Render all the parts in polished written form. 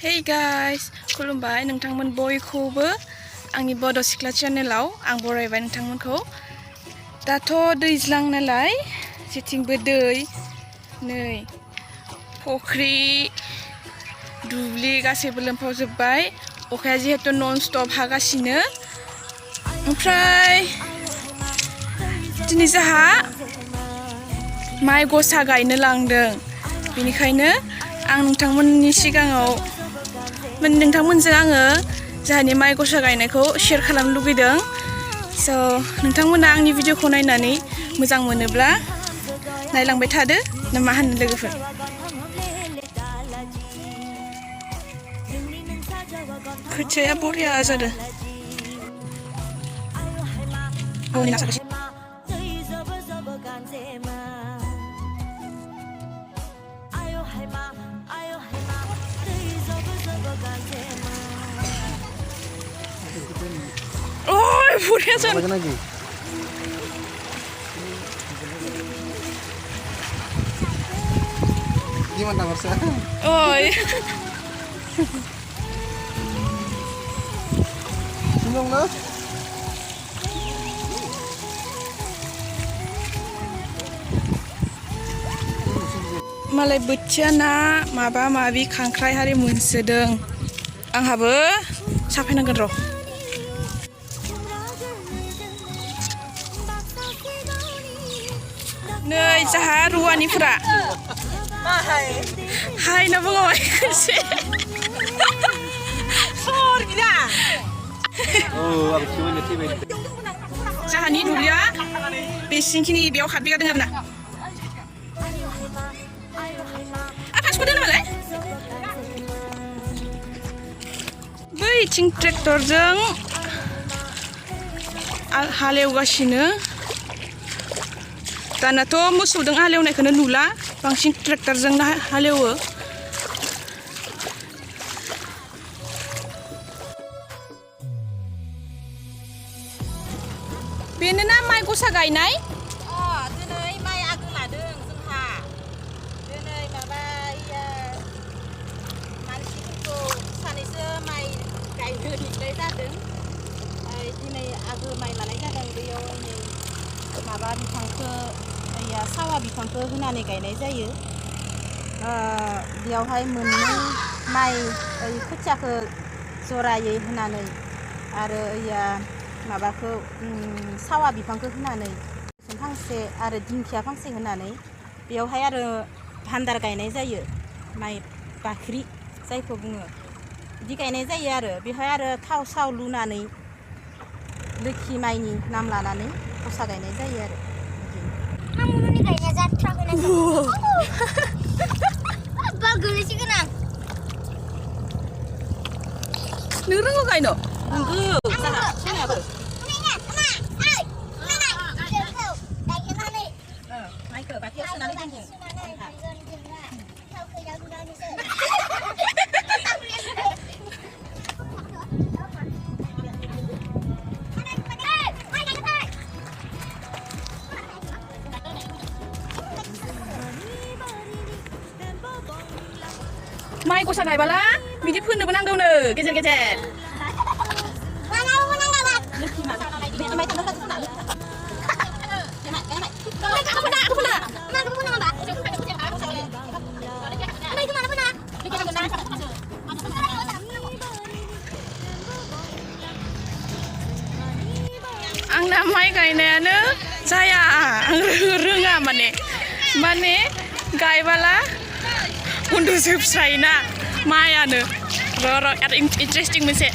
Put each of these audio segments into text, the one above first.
Hey guys, खुलुमबाय नोंथांमोन बयखौबो आंनि बड' सिख्ला चेनेलाव आं बरायबाय नोंथांमोनखौ। दाथ' दैज्लां नालाय जेथिंबो दै नै फख्रि दुब्लि गासैबो लोमफावजोब्बाय। अखाया जिहेतु नन स्टप हागासिनो। ओमफ्राय दिनै जोंहा माइ गसा गायनो लांदों। बेनिखायनो आं नोंथांमोननि सिगाङाव नोंथांमोनजों आङो जोंहानि माइ गसा गायनायखौ शेयार खालामनो लुगैदों। स' नोंथांमोना आंनि भिडिअखौ नायनानै मोजां मोनोब्ला नायलांबाय थादो ना मा होनो लोगोफोर। खोथियाया बरिया जादों। Oh, buriya जादों। Gimana Marsa? Oh iya. Bingung lo? मालाय बोथिया ना माबा माबि खांख्राइ हारि मोनसोदों। आंहाबो साफायनांगोन र'। नै जाहा रुवानिफोरा हाय ना बुङो खनसे जाहानि दुब्लिया बे सिंखिनि बेयाव हाबबिगा दङ आरोना। बैथिं ट्रेक्टरजों हालेवगासिनो। दानाथ' मोसौजों हालेवनायखौनो नुला, बांसिन ट्रेक्टरजोंनो हालेवो। बेनोना माइ गसा गायनाय? दिनै माइ आगो लादों जोंहा। दिनै माबा मानसिफोरखौ सानैसो माइ गायनो लिंनाय जादों। दिनै आगो माइ लानाय जादों। बेयाव नै माबा बिफांखौ सावा बिफांखौ होनानै गायनाय जायो। बेयावहाय मोननै माइ खोथियाखौ जरायै होनानै आरो माबाखौ सावा बिफांखौ होनानै फांसे आरो दिंखिया फांसे होनानै बेयावहाय आरो भान्दार गायनाय जायो। माइ बाख्रि जायखौ बुङो बिदि गायनाय जायो आरो बेवहाय आरो थाव साव लुनानै लोखि माइनि नाम लानानै गसा गायनाय जायो आरो नों रोंगौ गायनो? माइ गसा गायबाला बिदि फोननोबो नांगौनो गेजेर गेजेर। आंना माइ गायनायानो जाया, आं रोङा माने गायबाला उन्दुजोबस्रायोना माइयानो। र' आरो इन्टारेस्टिं मोनसे।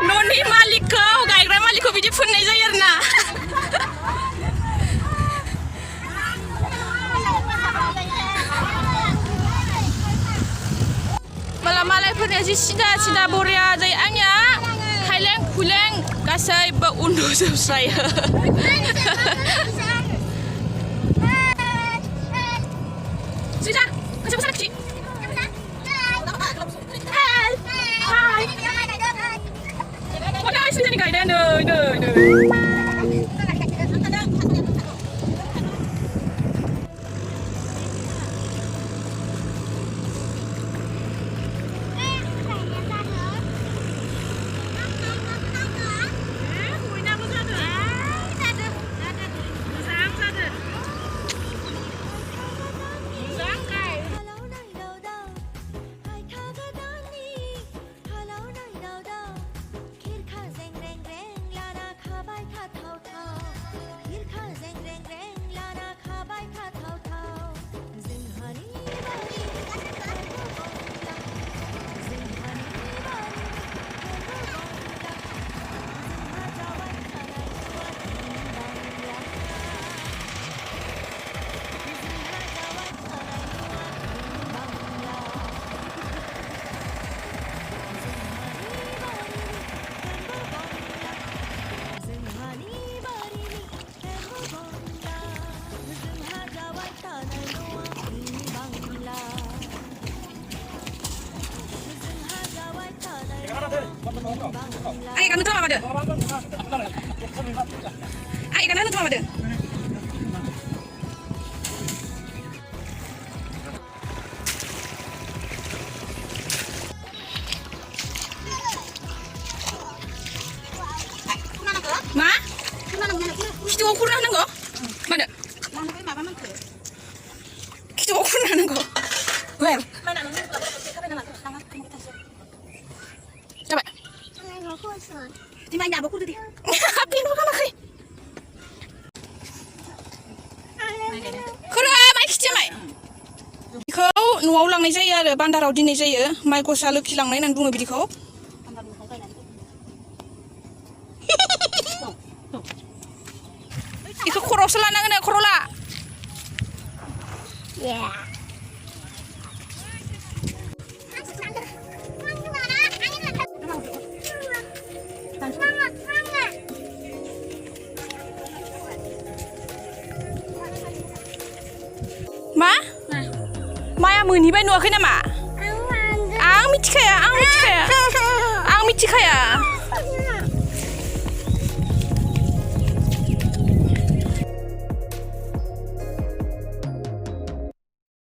न'नि मालिकखौ गायग्रा मालिकखौ बिदि फोननाय जायो आरोना। मालायफोरनिया जि सिदा सिदा बरिया जायो, आंनिया खायलें खुलें गासैबो उन्दुजोबस्रायो। सिदा मादो आं इगाना होनो मादो मा खिथुआव खुरना होनांगौ मानो खिथुआव खुरना होनांगौ 왜 जाबाय Di mana aku tuh di? pintu खालामाखै खोरो माइ खिथिया माइ बेखौ न'आव लांनाय जायो आरो बान्दाराव दोननाय जायो माइ गसा लोखि लांनाय होननानै बुङो बिदिखौ बेखौ खर'आवसो लानांगोन खर' ला मा माया मोनहैबाय नुवाखै नामा आं मिथिखाया